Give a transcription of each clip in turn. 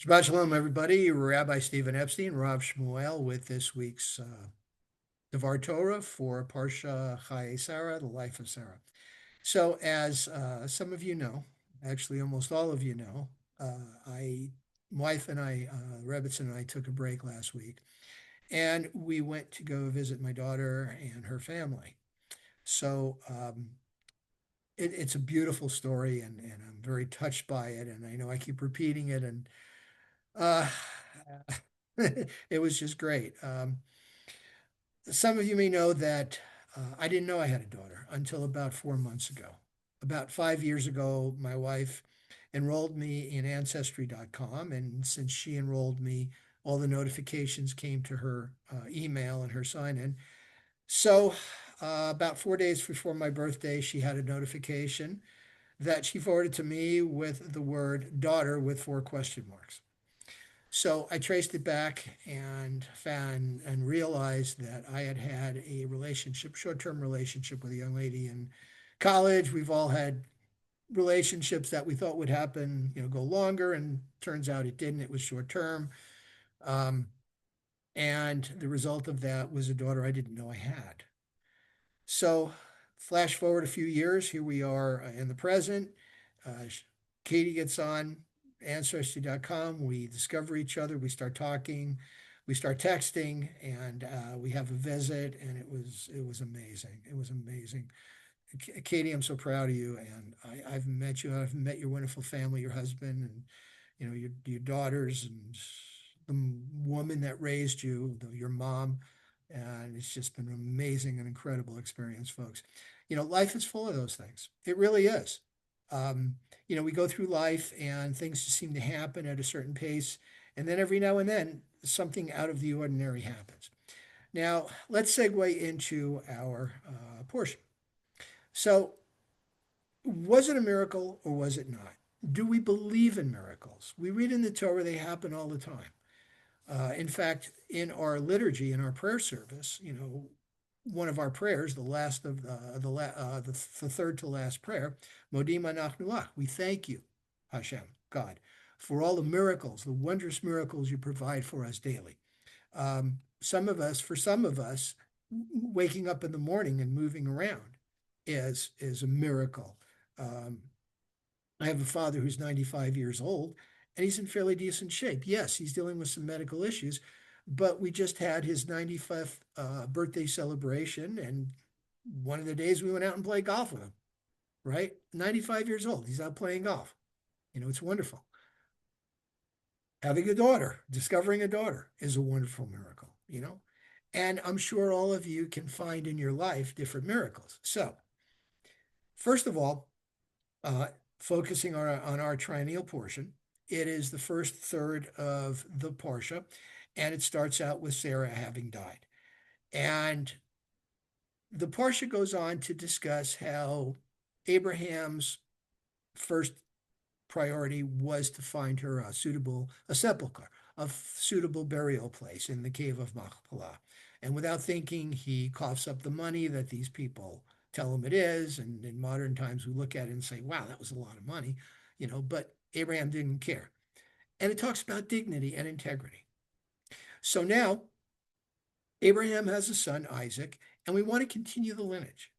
Shabbat Shalom, everybody. Rabbi Stephen Epstein, Rav Shmuel, with this week's Devar Torah for Parsha Chayei Sara, the life of Sarah. So, as some of you know, actually almost all of you know, I, wife and I, Rebitson and I took a break last week, and we went to go visit my daughter and her family. So, it's a beautiful story, and I'm very touched by it, and I know I keep repeating it, and uh, it was just great. Some of you may know that I didn't know I had a daughter until about 4 months ago. About 5 years ago, my wife enrolled me in Ancestry.com, and since she enrolled me, all the notifications came to her email and her sign in. So, about 4 days before my birthday, she had a notification that she forwarded to me with the word daughter with four question marks. So I traced it back and found and realized that I had had a relationship, short-term relationship with a young lady in college. We've all had relationships that we thought would happen, go longer, and turns out it didn't. It was short-term. Um, and the result of that was a daughter I didn't know I had. So, flash forward a few years, here we are in the present. Uh, Katie gets on Ancestry.com. We discover each other. We start talking. We start texting, and we have a visit, and it was amazing. It was amazing. Katie, I'm so proud of you, and I've met you. I've met your wonderful family, your husband, and your daughters, and the woman that raised you, your mom, and it's just been an amazing and incredible experience, folks. Life is full of those things. It really is. Um, we go through life, and things just seem to happen at a certain pace, and then every now and then something out of the ordinary happens. Now, let's segue into our portion. So, was it a miracle or was it not? Do we believe in miracles? We read in the Torah they happen all the time. In fact, in our liturgy, in our prayer service, one of our prayers, the last of the third to last prayer, Modim Anachnu Lach, we thank you, Hashem, God, for all the miracles, the wondrous miracles you provide for us daily. For some of us, waking up in the morning and moving around is a miracle. Um, I have a father who's 95 years old, and he's in fairly decent shape. Yes, he's dealing with some medical issues, but we just had his 95th birthday celebration, and one of the days we went out and played golf with him, right? 95 years old. He's out playing golf. It's wonderful. Having a daughter, discovering a daughter is a wonderful miracle. And I'm sure all of you can find in your life different miracles. So, first of all, uh, focusing on our triennial portion. It is the first third of the Parsha, and it starts out with Sarah having died. And the Parsha goes on to discuss how Abraham's first priority was to find her a sepulcher, a suitable burial place in the cave of Machpelah. And without thinking, he coughs up the money that these people tell him it is. And in modern times, we look at it and say, wow, that was a lot of money, but Abraham didn't care. And it talks about dignity and integrity. So now Abraham has a son, Isaac, and we want to continue the lineage.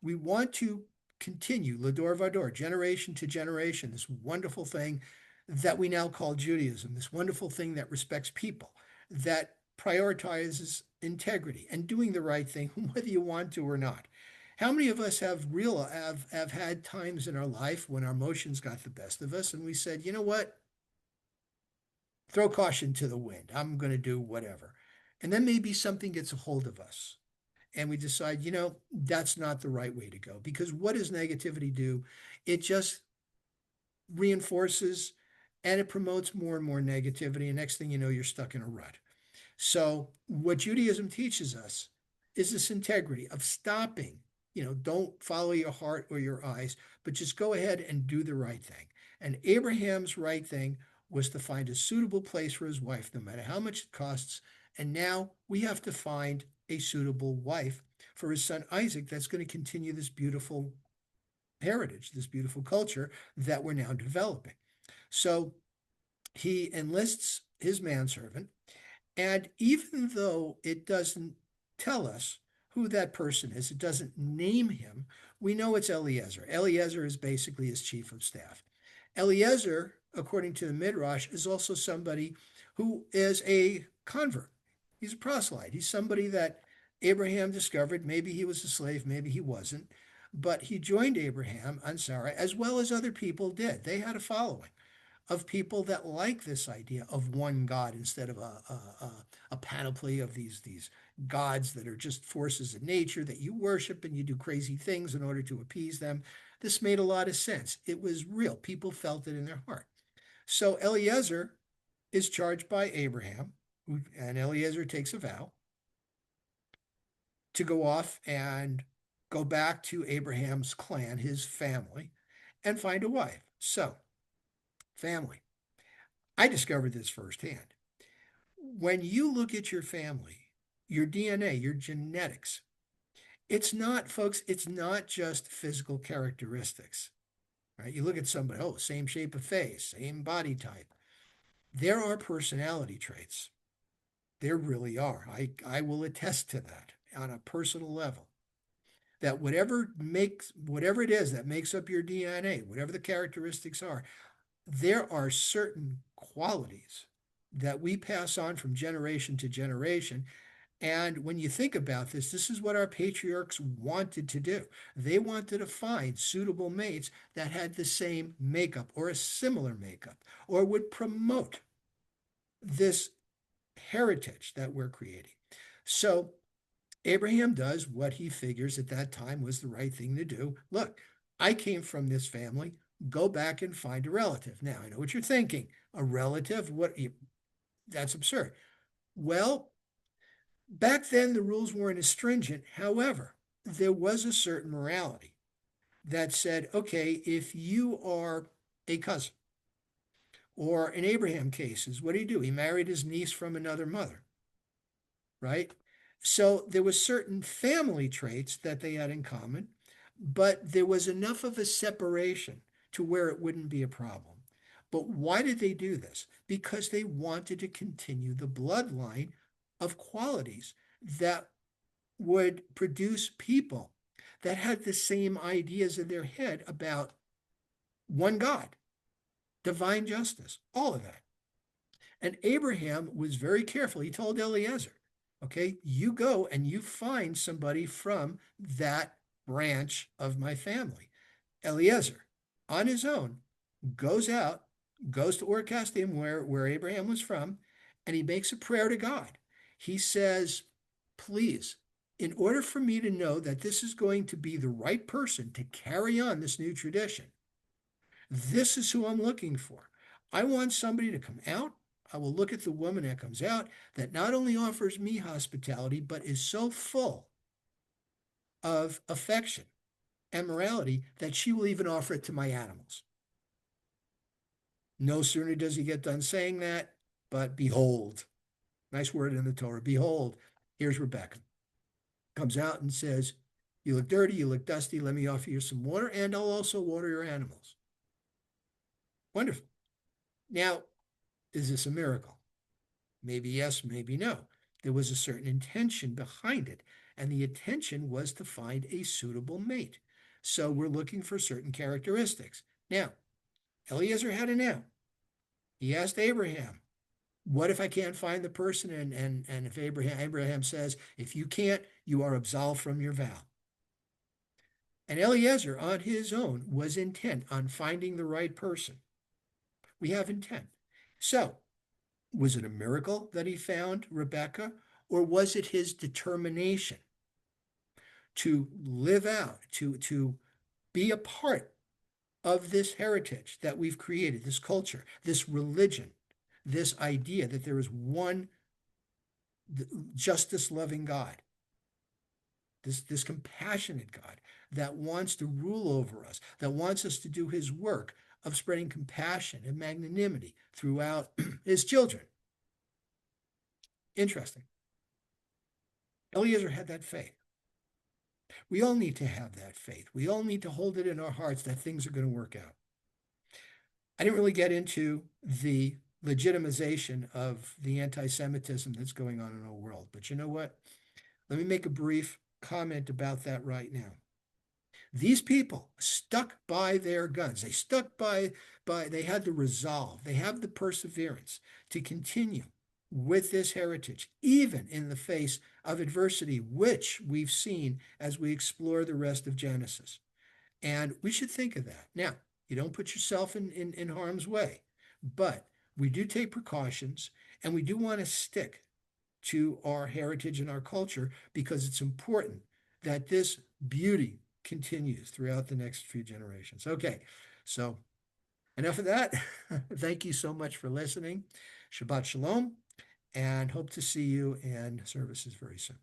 We want to continue Lador Vador, generation to generation, this wonderful thing that we now call Judaism, this wonderful thing that respects people, that prioritizes integrity and doing the right thing, whether you want to or not. How many of us have had times in our life when our emotions got the best of us and we said, you know what? Throw caution to the wind. I'm going to do whatever. And then maybe something gets a hold of us and we decide, that's not the right way to go. Because what does negativity do? It just reinforces and it promotes more and more negativity. And next thing you know, you're stuck in a rut. So, what Judaism teaches us is this integrity of stopping. Don't follow your heart or your eyes, but just go ahead and do the right thing. And Abraham's right thing was to find a suitable place for his wife, no matter how much it costs. And now we have to find a suitable wife for his son Isaac that's going to continue this beautiful heritage, this beautiful culture that we're now developing. So he enlists his manservant. And even though it doesn't tell us who that person is, it doesn't name him, we know it's Eliezer. Eliezer is basically his chief of staff. Eliezer, according to the Midrash, is also somebody who is a convert. He's a proselyte. He's somebody that Abraham discovered. Maybe he was a slave, maybe he wasn't. But he joined Abraham on Sarah, as well as other people did. They had a following of people that like this idea of one God instead of a panoply of these gods that are just forces of nature that you worship and you do crazy things in order to appease them. This made a lot of sense. It was real. People felt it in their heart. So Eliezer is charged by Abraham, and Eliezer takes a vow to go off and go back to Abraham's clan, his family, and find a wife. So, family. I discovered this firsthand. When you look at your family, your DNA, your genetics, it's not, folks, it's not just physical characteristics, right? You look at somebody, oh, same shape of face, same body type. There are personality traits. There really are. I will attest to that on a personal level. That whatever it is that makes up your DNA, whatever the characteristics are, there are certain qualities that we pass on from generation to generation. And when you think about this, this is what our patriarchs wanted to do. They wanted to find suitable mates that had the same makeup or a similar makeup or would promote this heritage that we're creating. So Abraham does what he figures at that time was the right thing to do. Look, I came from this family. Go back and find a relative. Now, I know what you're thinking. A relative? That's absurd. Well, back then the rules weren't as stringent. However, there was a certain morality that said, okay, if you are a cousin, or in Abraham cases, what do? He married his niece from another mother, right? So there was certain family traits that they had in common, but there was enough of a separation to where it wouldn't be a problem. But why did they do this? Because they wanted to continue the bloodline of qualities that would produce people that had the same ideas in their head about one God, divine justice, all of that. And Abraham was very careful. He told Eliezer, okay, you go and you find somebody from that branch of my family. Eliezer, on his own, goes out, goes to Ur Kasdim, where Abraham was from, and he makes a prayer to God. He says, please, in order for me to know that this is going to be the right person to carry on this new tradition, this is who I'm looking for. I want somebody to come out. I will look at the woman that comes out that not only offers me hospitality, but is so full of affection and morality that she will even offer it to my animals. No sooner does he get done saying that, but behold, nice word in the Torah, behold, here's Rebecca. Comes out and says, you look dirty, you look dusty, let me offer you some water, and I'll also water your animals. Wonderful. Now, is this a miracle? Maybe yes, maybe no. There was a certain intention behind it, and the intention was to find a suitable mate. So we're looking for certain characteristics. Now, Eliezer had a now. He asked Abraham, what if I can't find the person? And if Abraham says, if you can't, you are absolved from your vow. And Eliezer, on his own, was intent on finding the right person. We have intent. So, was it a miracle that he found Rebecca, or was it his determination to live out, to be a part of this heritage that we've created, this culture, this religion, this idea that there is one justice loving God, this compassionate God that wants to rule over us, that wants us to do his work of spreading compassion and magnanimity throughout his children. Interesting. Eliezer had that faith. We all need to have that faith. We all need to hold it in our hearts that things are going to work out. I didn't really get into the legitimization of the anti-Semitism that's going on in our world. But you know what? Let me make a brief comment about that right now. These people stuck by their guns. They stuck by they had the resolve, they have the perseverance to continue with this heritage, even in the face of adversity, which we've seen as we explore the rest of Genesis. And we should think of that. Now, you don't put yourself in harm's way, but we do take precautions and we do want to stick to our heritage and our culture because it's important that this beauty continues throughout the next few generations. Okay, so enough of that. Thank you so much for listening. Shabbat Shalom, and hope to see you in services very soon.